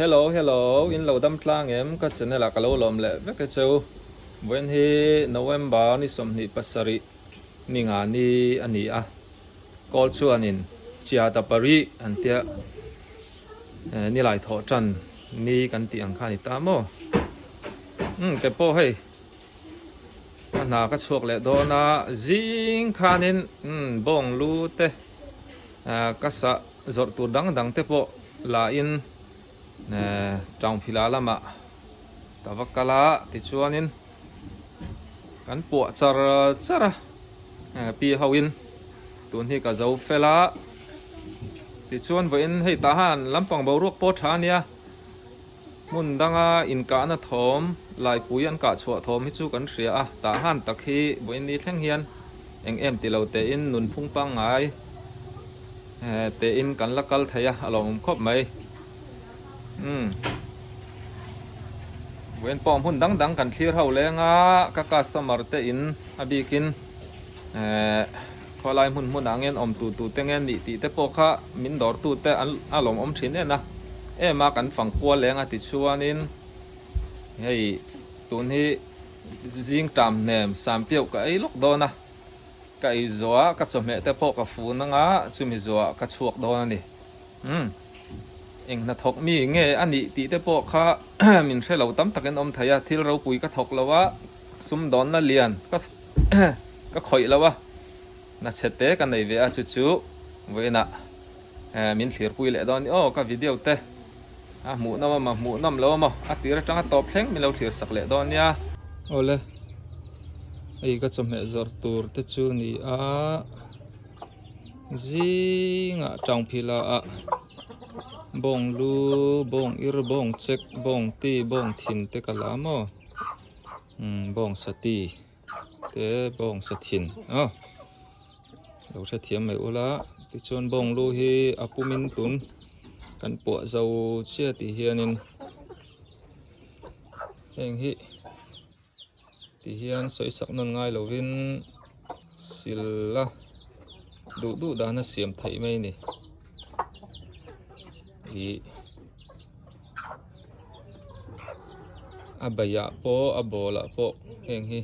Hello in lo dam tlang em ka channel ka lo lom le ve ka chu when he November ni som ni pasari ni nga ni ani a kol chu anin chia ta pari an tia ni lai tho chan ni kan ti ang kha ni ta mo ke po hei na ka chuak le do na jing khanin bong lu te ka sa zor tu dang te po la in trong phila lama tawakala ti chuanin kan pu chara pi hawin tun hi ka zo fela ti chuan voin hei ta han lampang boruak po thania mun danga in ka na thom lai puyan ka chua thom hi chu kan ria a ta han takhi voin ni thleng hian em ti lo te in nun phung pang ngai te in kan lakal thaya alom khop mai wen pom hun dang kan clear ho lenga ka customer te in abikin kholai mun angen om tu tengen ni ti te pokha min dor tu te alom om thin na ma kan phang kwa lenga ti chuanin hei tun hi jing tam nem sam piau ka ai lok do na ka i zoa ka chome te po ka fu na nga chumi zoa ka chuak do na ni eng na thok mi nge ani ti te po kha min thelo tam taken om thaya thil ro pui ka thok lawa sum don na lian ka khoi lawa na chete ka nei ve a chu veina min thlir pui le don ka video te mu nam lo ma atir tanga top thleng mi lo thlir sak le don ya ole ei ka chome zor tur te chu ni a zinga tang phila a bong lu bong ir bong chek bong ti bong thin te kalamo bong sati te bong sathin lo tha thiam mai ula ti chon bong lu hi apumin tun kan po zo chia ti hianin eng hi ti hian soi sak non ngai lovin silla du dana siam thai mai ni abaya po abola po heng hi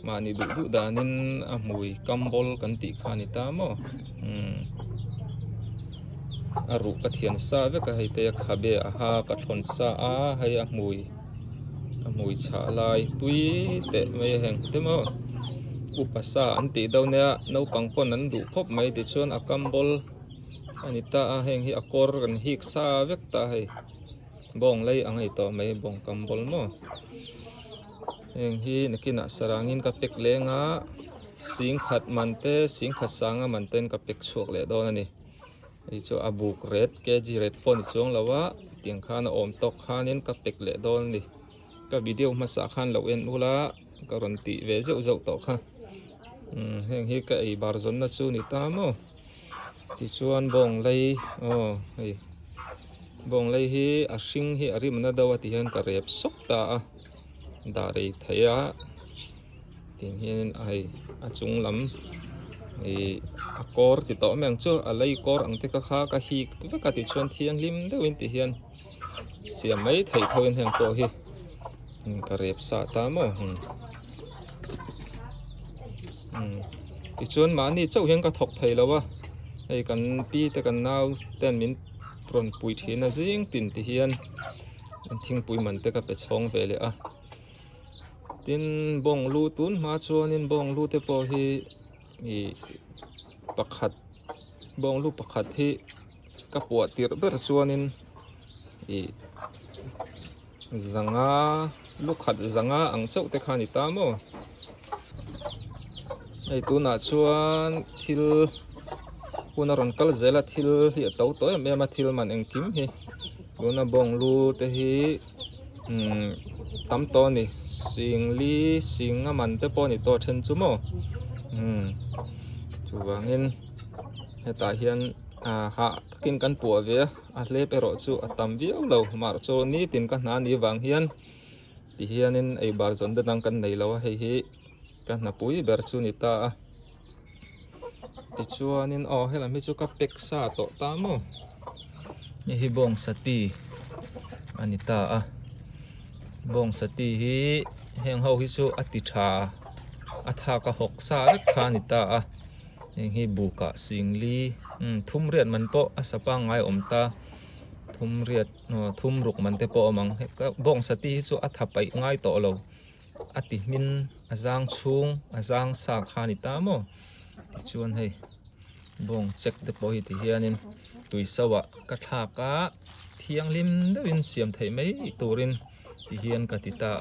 mani du danin amui kambol kan ti khani ta mo aru ka thian sa ve ka heite khabe aha ka thon sa a hai amui cha lai tui te mai heng te mo upasa anti daw na no pangpon an du khop mai ti chon akambol anita a heng hi akor kan hik sa vek ta hei bong lei angai to mai bong kambol mo heng hi nakina sarangin ka pek lenga sing khat mante sing khat sanga manten ka pek chuak le don ani ei chu abuk red kg red pon chong lawa tiang khan om tok khanin ka pek le don ni ka video ma sa khan lo en ula ka ron ti ve zeu to kha heng hi ka ei bar zon na chu ni ta mo ti chuan bong lei hei bong lei hi a hring hi arim na dawa ti hian ka rep sok ta a da rei thaya tin hian ai a chung lam ei a kor ti to meng chu a lei kor ang te ka kha ka hi ve ka ti chuan thiang lim deuin ti hian siam mai thei thoin heng po hi ka rep sa ta mo ti chuan mani chau hian ka thok thei lawa ei kan pi te kan nau ten min tron pui thina jing tin ti hian an thing pui man te ka pe chhong ve le a tin bong lu tun ma chuanin bong lu te po hi pakhat bong lu pakhat hi ka puat tir ber chuanin zanga lu khat zanga ang chau te khani ta mo ei tuna chuan thil kuna ron kal zela thil hi to ma thil man engkim hi luna bong lu te hi tam to ni singli singa man te po ni to then chu mo chuwangin heta hian ha takin kan pu ve a hle pero chu atam viau lo mar chu ni tin ka hna ni wang hian ti hianin ei bar zon de dang kan nei lo hei hi ka hna pui ber chu ni ta ti chuanin helami chu ka pek sa to ta mo นี่hi bong sati anita bong sati hi heng ho hi chu aticha atha ka hok sa rek kha anita heng hi buka singli thum riat man po asapa ngai omta thum riat thum ruk man te po amang ka bong sati hi chu atha pai ngai to lo ati min azang chung azang sa kha anita mo ti chuan hei bong check te po hi ti hianin tuisawa ka thaka thiang lim deuhin siam thei mai turin ti hian ka ti ta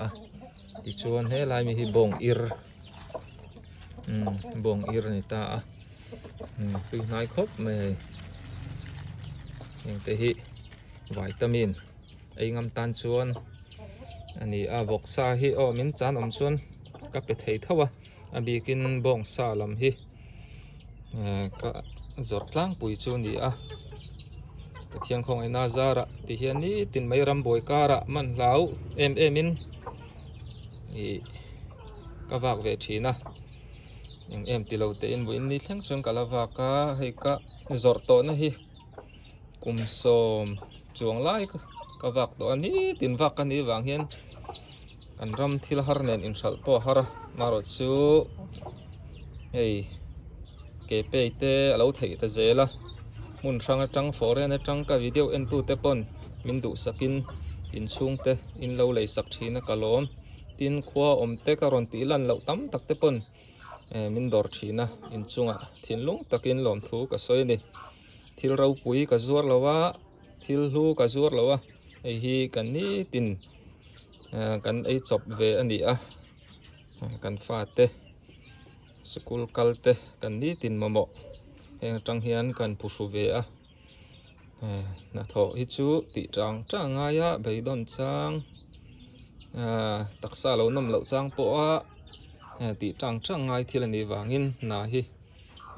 ti chuan he lai mi hi bong ir ni ta tui nai khop me eng te hi vitamin ei ngam tan chuan ani vok sa hi min chan om chuan ka pe thei thawa bikin bong sa lam hi ka zor tlang pui chu ni ka thiang khong ina zara ti hian ni tin mai ram boi kara man lau in ka wak ve thina em ti lo te in buin ni thleng chuan kala waka hei ka zor to na hi kum som chuang lai ka wak to ani tin wak ani wang hian an ram thil har nen in sal po hara maro chu hei ke pe te alo thei ta zela mun rang atang foreign atang ka video en tu te pon min du sakin in chung te in lo lei sak thina kalom tin khwa om te ka ron ti lan lo tam tak te pon min dor thina in chunga thinlung takin lom thu ka soi ni thil ro pui ka zuar lawa thil hlu ka zuar lawa ei hi kan ni tin kan ei chop ve ani kan fa te school kalte kan ni tin momo heng tang hian kan pusu ve na tho hi chu ti tang aya beidon chang taksa lo nom lo chang po ti tang ngai thil ani wangin na hi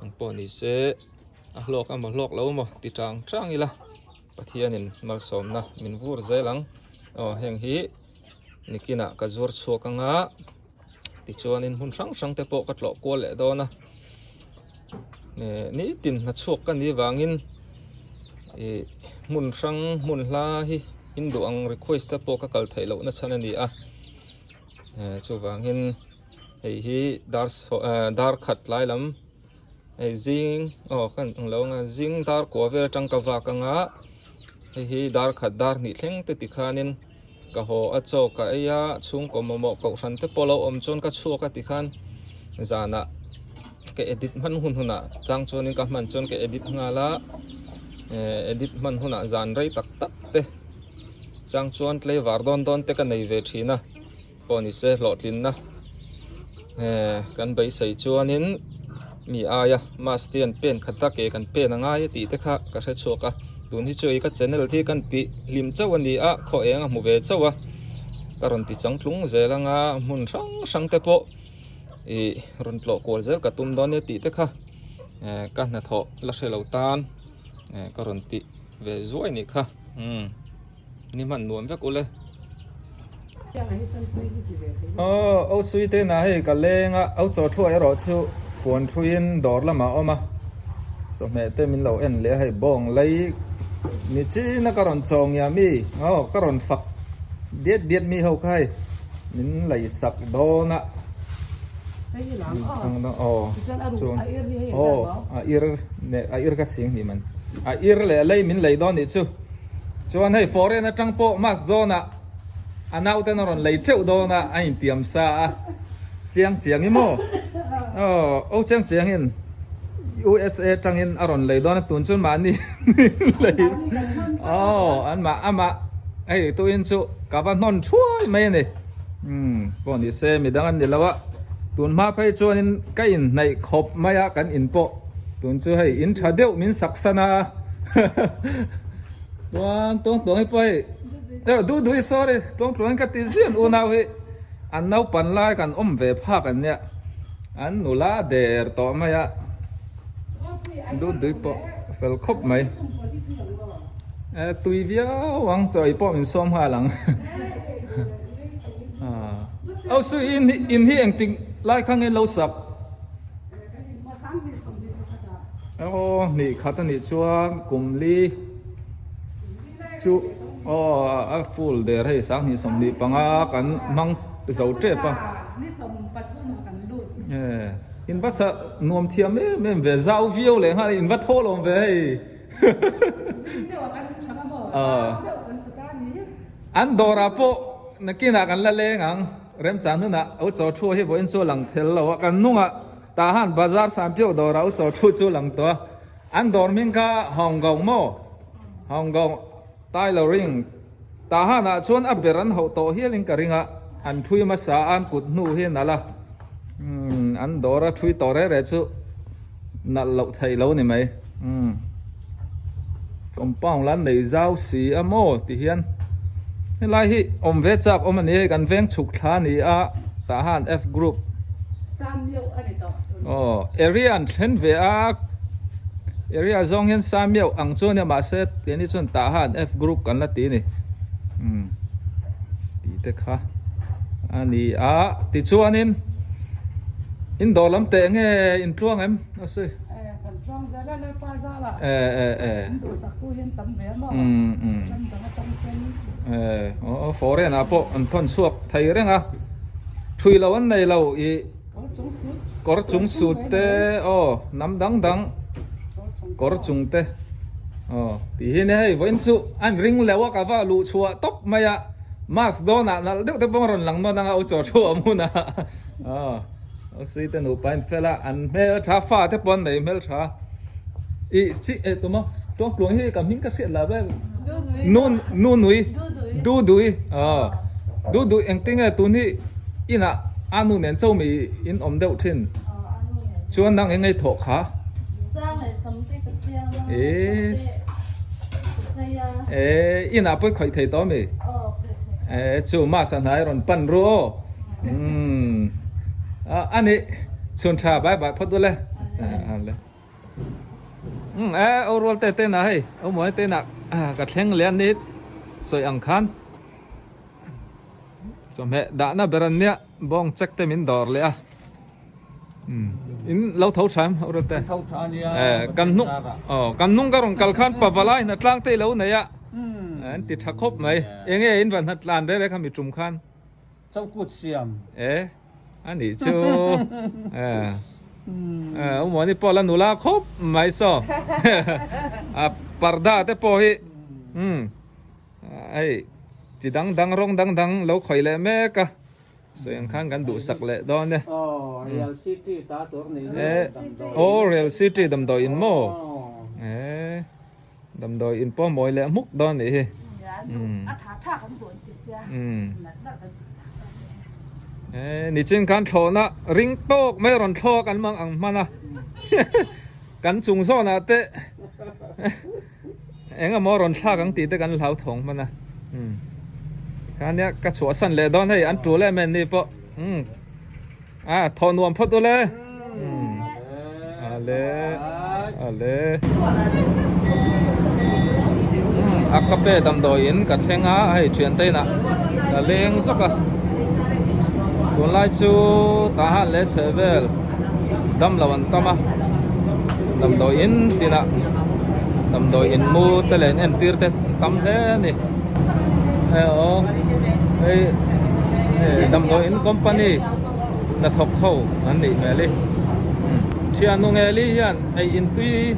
ang po ni se hlok hlok lo mo ti tang ila pathianin mal som na min vur zelang heng hi nikina ka zur chokanga ti chuanin hun sang te po ka tlo ko le do na ni tin na chok kan ni wangin mun sang mun hla hi indu ang request te po ka kal thei lo na chana ni chu wangin hei hi dar khat lai lam zing kan lo nga zing dar ko ver tang ka wa ka nga hei hi dar khat dar ni thleng te ti khanin ka ho acho ka aya chung ko momo ko san te polo om chon ka chu ka ti khan zana ke edit man huna chang chonin ka man chon ke edit ngala edit man huna zan rei tak te chang chon play war don te ka nei ve thina poni se hlotlin na kan bai sei chuanin mi aya mastian pen khata ke kan pen anga ti te kha ka hre choka tun hi choi ka channel thi kan ti lim chaw ani kho eng mu ve chawa karon ti changtlung zelanga mun sang te po ron tlo kol zel ka tum don ti te kha ka na tho la hre lo tan karon ti ve zuai ni kha ni man nuam vek ule au sui te na hei ka lenga au cho thu ai ro chu pon thuin dor lama oma so me te min lo en le hei bong lei ni chi na karon chong ya mi karon fak diet mi ho khai min lei sak do na ir ka sing ni man ir le lei min lei don ni chu chuan hei foreign atang po mas zona anau te ron lei cheu do na ain tiam sa chiang ni mo chiang in USA tangin aron lei don tun chun ma ni lei an ma ama ai tu in chu ka van non chuai mai ni bon ni se mi dang an ni lawa tun ma phai chuan in ka in nei khop maya kan in po tun chu hei in thadeu min saksana tuang hi pai du sorry tuang ka ti zian u nau hi an nau pan lai kan ve pha kan nya an nula der to maya du po fel khop mai tui via wang choi po min som ha lang au su in hi eng ting lai khang e lo sak ni khata ni chuan kumli chu full der hei sang ni som ni panga kan mang zo tre pa ni som pathum kan lut in va sa nom thiam me ve zau viu le ha in va tholom ve hei de wa kan chama bo de kan sta ni an dora po nakina kan la le ngang rem chan nu na au cho thu hi bo in chu lang thel lo kan nunga ta han bazar sam pyo dora au cho thu chu lang to an dor min ka hong kong tailoring ta hana chuan a beran ho to hialing ka ringa an thui ma sa an kut nu hi nala an dora thui to re chu nal lo thai lo ni mai compound lan nei zau si amo ti hian lai hi om ve chak om ani kan veng chuk thla ni a ta han F group sam yo ani to area an thlen ve a area zong hian samyau ang chuan ya ma se ti ni chun ta han F group kan la ti ni ti te kha ani a ti chuanin in dolam te nge in tluang em ase kan tluang za la pa za la do sak tu hian tam ve mo tam dang tam ken foreign a po an thon suak thai renga thui lo an nei lo I kor chung sut te nam dang kor chung te ti hi ne hei voin chu an ring lewa ka va lu chua top maya mas dona nal deuh te bong ron lang no nanga u cho chu amuna sweet te nu pain fela an mel tha fa te pon nei mel tha I chi to ma to pluang hi kam hin ka set la ba nun nui du du eng ting a tu ni ina anu nen chau mi in om deuh thin chuan nang engai tho kha ina poi khoi thei to mi chu ma san hai ron pan ro ani chun tha bai phot du le le orol te na hei o moi te na ka thleng lian ni soi ang khan chom he da na beran nia bong check te min dor le a in lo thau cham orol te thau cha nia kan nung ka rong kal khan pawalai na tlang te lo na ya an ti thakop mai enge in van hat lan re khami tum khan chau kut siam ani chu o mo ni pola nula khop mai so parda te po hi ai ti dang rong dang lo khoi le me ka so yang khang kan du sak le don ne real city ta tor ni real city dam do in mo dam do in po moi le muk don ni hi a tha kan bon ti sia ni chin kan thlo na ring tok me ron thlo kan mang ang mana kan chung so na te enga mo ron thla kang ti te kan lau thong mana kan ya ka chua san le don hei an tu le men ni po thon nuam phot du le ale akape dam do in ka thenga hei thian te na la leng saka còn lại chú ta hát lễ chơi về đâm là vẫn tâm à đâm đội in thì nè đâm đội in mua tới lên em tiêu tới tâm thế này đâm đội in company là thọc khâu anh đi mẹ đi chia nung nghe đi hiện ai in tuy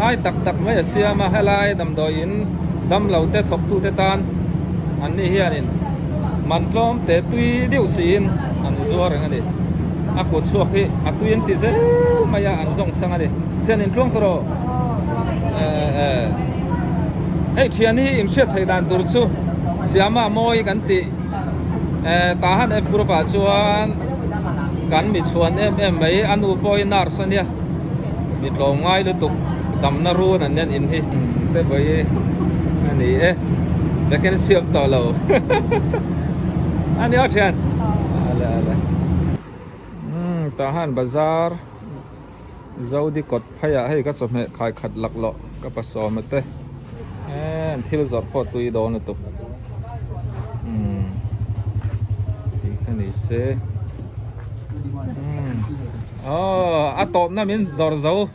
ai tắc mấy xia mà hay lại đâm đội in đâm lâu tới thọc tu tới tan anh đi hiện man lom te tui diu sin an zuar nga ni ako chuak hi atuin ti ze maya an zong changa ni chen in tlong tro thian hi im set thai dan tur chu siama moi kan ti ta han F group a chuan kan mi chuan em mai anu poi nar sania mi tlong ngai lu tuk dam na ru nan nen in hi te boi ani vacancy to lo anh nhớ chuyện ta han bazar dâu đi cột hay hay các chồng mẹ khai khát lạc lọ các bà sò mẹ tê thiêu giọt pot tui đó nữa tục thì cái này sẽ à tôm na mình đỏ dâu